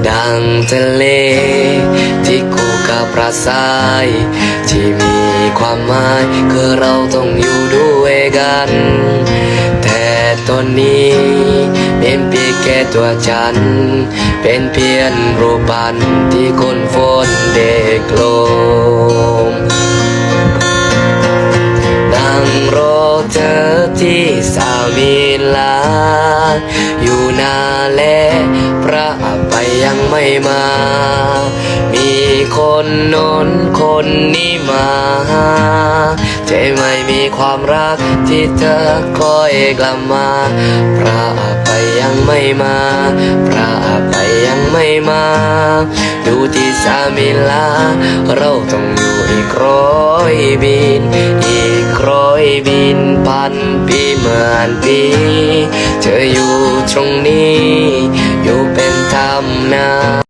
ดังทะเลที่คู่กับปราสาทที่มีความหมายคือเราต้องอยู่ด้วยกันแต่ตอนนี้เป็นเพียงแค่ตัวฉันเป็นเพียงรูปปั้นที่คนฝนเด็กลงนั่งรอเธอที่สามิลาอยู่นาแลพระอภัยยังไม่มามีคนโน้นคนนี้มาใจไม่มีความรักที่เธอคอยกลับมาพระอภัยยังไม่มาพระอภัยยังไม่มาดูที่สามิลาเราต้องอยู่อีก100 บินอีก100 บินพันปีเหมือนปีเธออยู่ตรงนี้อยู่เป็นธรรมนา